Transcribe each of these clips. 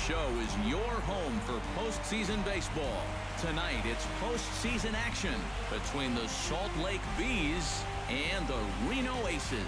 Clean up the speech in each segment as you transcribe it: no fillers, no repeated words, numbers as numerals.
show is your home for postseason baseball. Tonight, it's postseason action between the Salt Lake Bees and the Reno Aces.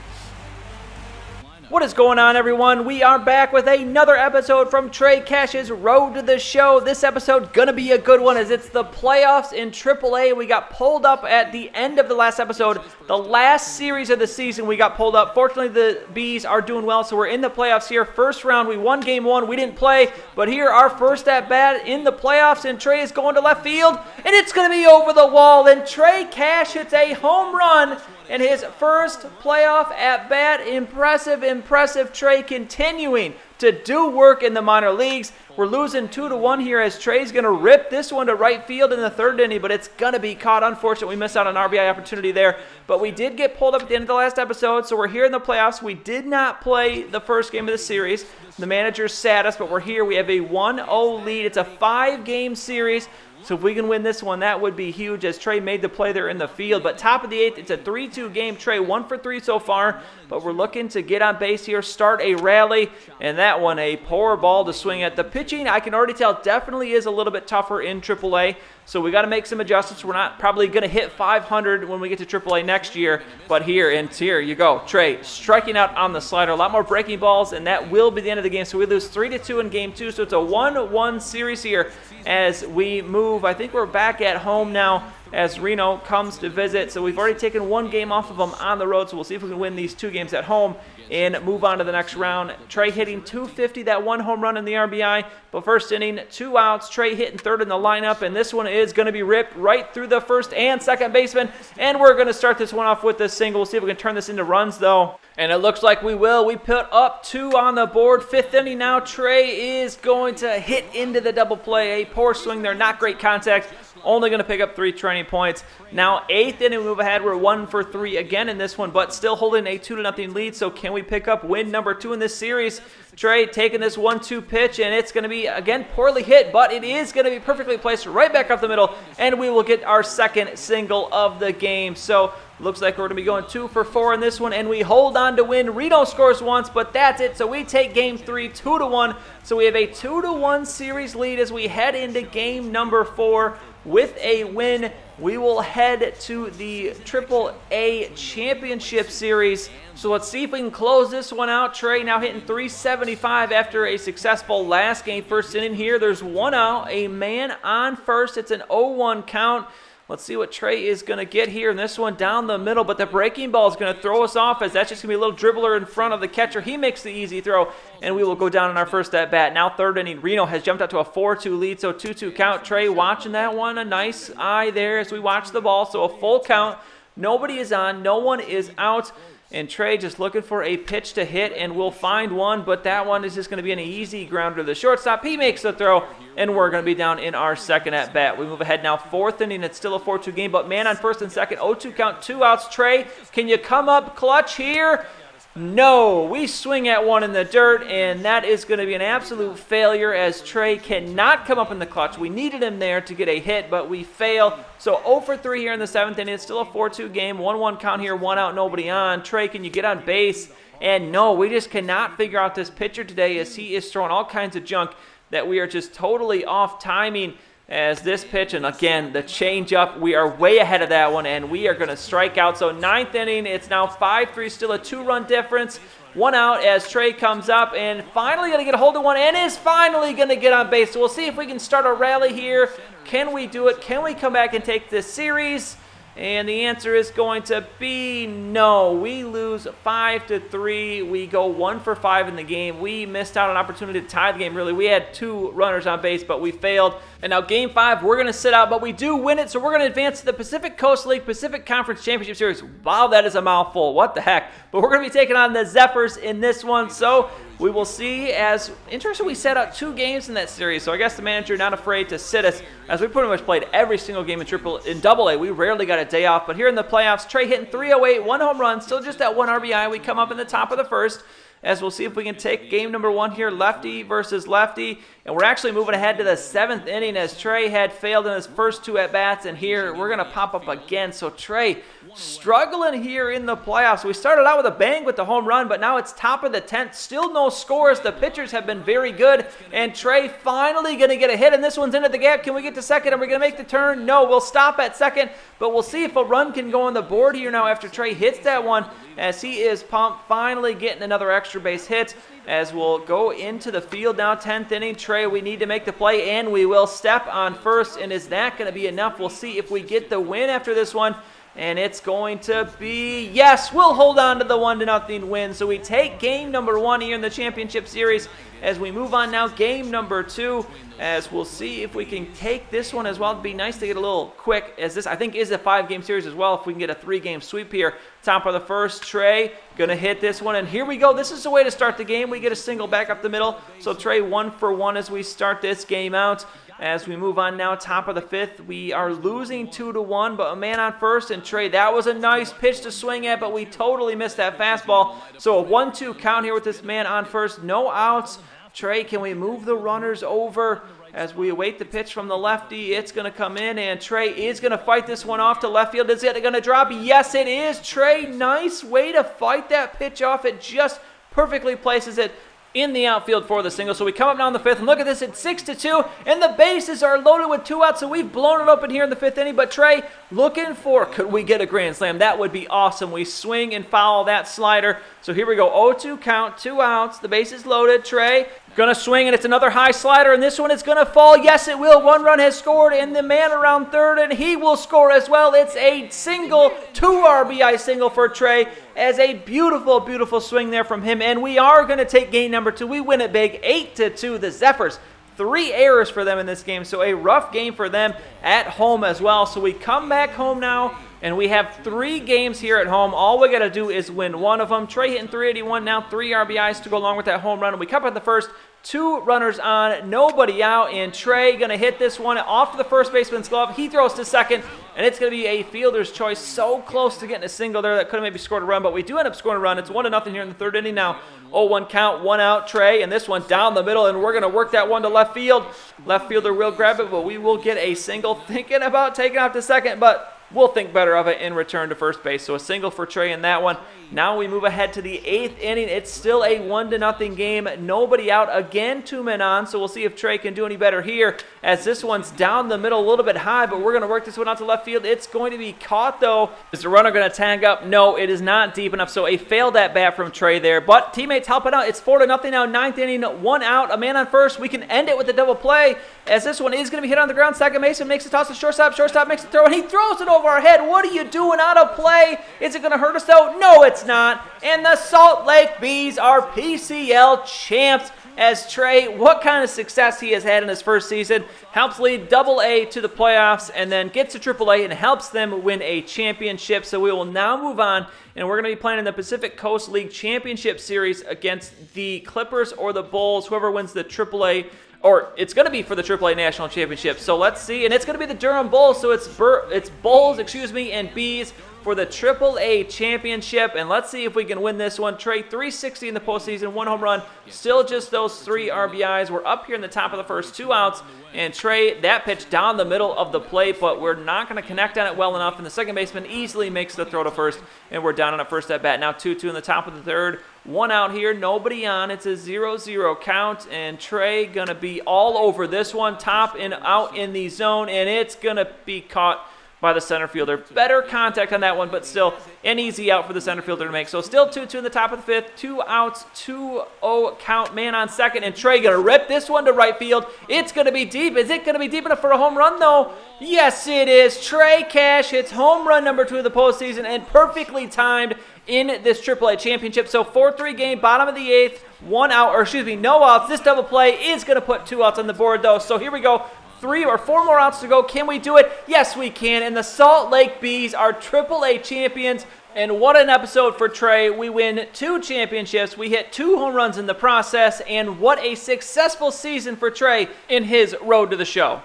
What is going on, everyone? We are back with another episode from Trey Cash's Road to the Show. This episode gonna be a good one as it's the playoffs in AAA. We got pulled up at the end of the last episode. The last series of the season we got pulled up. Fortunately, the Bees are doing well, so we're in the playoffs here. First round, we won game one. We didn't play, but here our first at bat in the playoffs, and Trey is going to left field, and it's gonna be over the wall. And Trey Cash hits a home run in his first playoff at-bat. Impressive. Trey continuing to do work in the minor leagues. We're losing 2-1 here as Trey's going to rip this one to right field in the third inning, but it's going to be caught. Unfortunately, we missed out on an RBI opportunity there, but we did get pulled up at the end of the last episode, so we're here in the playoffs. We did not play the first game of the series. The manager sat us, but we're here. We have a 1-0 lead. It's a 5-game series. So if we can win this one, that would be huge as Trey made the play there in the field. But top of the eighth, it's a 3-2 game. Trey 1 for 3 so far, but we're looking to get on base here, start a rally, and that one a poor ball to swing at. The pitching, I can already tell, definitely is a little bit tougher in AAA. So we got to make some adjustments. We're not probably going to hit 500 when we get to AAA next year, but here you go. Trey striking out on the slider. A lot more breaking balls, and that will be the end of the game. So we lose 3-2 in game two. So it's a 1-1 series here as we move. I think we're back at home now as Reno comes to visit. So we've already taken one game off of them on the road, so we'll see if we can win these two games at home and move on to the next round. Trey hitting .250, that one home run in the RBI, but first inning, 2 outs. Trey hitting third in the lineup, and this one is going to be ripped right through the first and second baseman, and we're going to start this one off with a single. We'll see if we can turn this into runs, though, and it looks like we will. We put up 2 on the board. 5th inning now. Trey is going to hit into the double play. A poor swing there, not great contact. Only going to pick up 3 training points. Now, 8th inning, we move ahead. We're 1 for 3 again in this one, but still holding a 2-0 lead. So can we pick up win number 2 in this series? Trey taking this 1-2 pitch, and it's going to be, again, poorly hit, but it is going to be perfectly placed right back up the middle, and we will get our second single of the game. So looks like we're going to be going 2 for 4 in this one, and we hold on to win. Reno scores once, but that's it. So we take game 3, 2-1. So we have a 2-1 series lead as we head into game number 4. With a win, we will head to the AAA Championship Series. So let's see if we can close this one out. Trey now hitting .375 after a successful last game. First inning here, there's 1 out, a man on first. It's an 0-1 count. Let's see what Trey is going to get here in this one down the middle, but the breaking ball is going to throw us off as that's just going to be a little dribbler in front of the catcher. He makes the easy throw, and we will go down in our first at-bat. Now third inning, Reno has jumped up to a 4-2 lead, so 2-2 count. Trey watching that one, a nice eye there as we watch the ball, so a full count. Nobody is on, no one is out. And Trey just looking for a pitch to hit, and we'll find one, but that one is just going to be an easy grounder to the shortstop. He makes the throw, and we're going to be down in our second at-bat. We move ahead now, 4th inning. It's still a 4-2 game, but man on first and second, 0-2 count, 2 outs. Trey, can you come up clutch here? No, we swing at one in the dirt, and that is going to be an absolute failure as Trey cannot come up in the clutch. We needed him there to get a hit, but we fail. So 0 for 3 here in the 7th inning. It's still a 4-2 game. 1-1 count here, 1 out, nobody on. Trey, can you get on base? And no, we just cannot figure out this pitcher today as he is throwing all kinds of junk that we are just totally off timing. As this pitch, and again, the changeup, we are way ahead of that one, and we are going to strike out. So 9th inning, it's now 5-3, still a 2-run difference. 1 out as Trey comes up and finally going to get a hold of one and is finally going to get on base. So we'll see if we can start a rally here. Can we do it? Can we come back and take this series? And the answer is going to be no. We lose 5-3. We go 1 for 5 in the game. We missed out on an opportunity to tie the game, really. We had 2 runners on base, but we failed. And now game 5, we're going to sit out, but we do win it, so we're going to advance to the Pacific Coast League Pacific Conference Championship Series. Wow, that is a mouthful. What the heck? But we're going to be taking on the Zephyrs in this one, so we will see. As interesting, we set out 2 games in that series, so I guess the manager not afraid to sit us, as we pretty much played every single game in AA. We rarely got a day off, but here in the playoffs, Trey hitting .308, 1 home run, still just that 1 RBI. We come up in the top of the first, as we'll see if we can take game number 1 here, lefty versus lefty. And we're actually moving ahead to the 7th inning as Trey had failed in his first 2 at-bats, and here we're going to pop up again. So Trey struggling here in the playoffs. We started out with a bang with the home run, but now it's top of the 10th. Still no scores. The pitchers have been very good, and Trey finally going to get a hit, and this one's into the gap. Can we get to second? Are we going to make the turn? No, we'll stop at second, but we'll see if a run can go on the board here now after Trey hits that one, as he is pumped, finally getting another extra base hit, as we'll go into the field now. 10th inning. Trey, we need to make the play, and we will step on first, and is that going to be enough? We'll see if we get the win after this one, and it's going to be, yes, we'll hold on to the 1-0 win. So we take game number 1 here in the championship series as we move on now. Game number 2, as we'll see if we can take this one as well. It'd be nice to get a little quick, as this, I think, is a 5-game series as well, if we can get a 3-game sweep here. Top of the first, Trey going to hit this one, and here we go. This is the way to start the game. We get a single back up the middle, so Trey 1 for 1 as we start this game out. As we move on now, top of the 5th, we are losing 2-1, but a man on first, and Trey, that was a nice pitch to swing at, but we totally missed that fastball. So a 1-2 count here with this man on first, no outs. Trey, can we move the runners over as we await the pitch from the lefty? It's going to come in, and Trey is going to fight this one off to left field. Is it going to drop? Yes, it is. Trey, nice way to fight that pitch off. It just perfectly places it in the outfield for the single. So we come up now in the 5th, and look at this, it's 6-2, and the bases are loaded with 2 outs, so we've blown it open here in the 5th inning. But Trey, looking for, could we get a grand slam? That would be awesome. We swing and foul that slider. So here we go, 0-2 count, 2 outs, the bases loaded. Trey gonna swing, and it's another high slider, and this one is gonna fall. Yes, it will. 1 run has scored, and the man around third, and he will score as well. It's a single, 2 RBI single for Trey, as a beautiful, beautiful swing there from him. And we are gonna take game number 2. We win it big, 8-2. The Zephyrs, 3 errors for them in this game, so a rough game for them at home as well. So we come back home now, and we have 3 games here at home. All we got to do is win 1 of them. Trey hitting 381 now, 3 RBIs to go along with that home run. And we come up the first, 2 runners on, nobody out, and Trey going to hit this one off to the first baseman's glove. He throws to second, and it's going to be a fielder's choice. So close to getting a single there that could have maybe scored a run, but we do end up scoring a run. It's 1-0 here in the 3rd inning now. 0-1 count, 1 out, Trey, and this one down the middle, and we're going to work that one to left field. Left fielder will grab it, but we will get a single. Thinking about taking off to second, but we'll think better of it in return to first base. So a single for Trey in that one. Now we move ahead to the 8th inning. It's still a 1-0 game. Nobody out. Again, 2 men on. So we'll see if Trey can do any better here, as this one's down the middle a little bit high, but we're going to work this one out to left field. It's going to be caught, though. Is the runner going to tag up? No, it is not deep enough. So a failed at bat from Trey there, but teammates helping out. It's 4-0 now. 9th inning, 1 out. A man on first. We can end it with a double play, as this one is going to be hit on the ground. Second baseman makes a toss to shortstop. Shortstop makes a throw, and he throws it over our head. What are you doing out of play? Is it going to hurt us, though? No, it's not. And the Salt Lake Bees are PCL champs, as Trey, what kind of success he has had in his first season, helps lead AA to the playoffs, and then gets to AAA and helps them win a championship. So we will now move on, and we're going to be playing in the Pacific Coast League Championship Series against the Clippers or the Bulls, whoever wins the AAA, or it's going to be for the AAA National Championship. So let's see, and it's going to be the Durham Bulls, so it's Bulls, and Bees for the AAA Championship, and let's see if we can win this one. Trey, 360 in the postseason, 1 home run, still just those 3 RBIs. We're up here in the top of the first, 2 outs, and Trey, that pitch down the middle of the plate, but we're not going to connect on it well enough, and the second baseman easily makes the throw to first, and we're down on a first at bat. Now 2-2 in the top of the 3rd, 1 out here, nobody on. It's a 0-0 count, and Trey going to be all over this one, top and out in the zone, and it's going to be caught by the center fielder. Better contact on that one, but still an easy out for the center fielder to make. So still 2-2 in the top of the 5th, 2 outs, 2-0 count, man on second, and Trey going to rip this one to right field. It's going to be deep. Is it going to be deep enough for a home run, though? Yes, it is. Trey Cash hits home run number 2 of the postseason, and perfectly timed in this AAA championship. So 4-3 game, bottom of the 8th, 1 out, or excuse me, no outs. This double play is going to put 2 outs on the board, though. So here we go. 3 or 4 more outs to go. Can we do it? Yes, we can. And the Salt Lake Bees are AAA champions. And what an episode for Trey. We win 2 championships. We hit 2 home runs in the process. And what a successful season for Trey in his road to the show.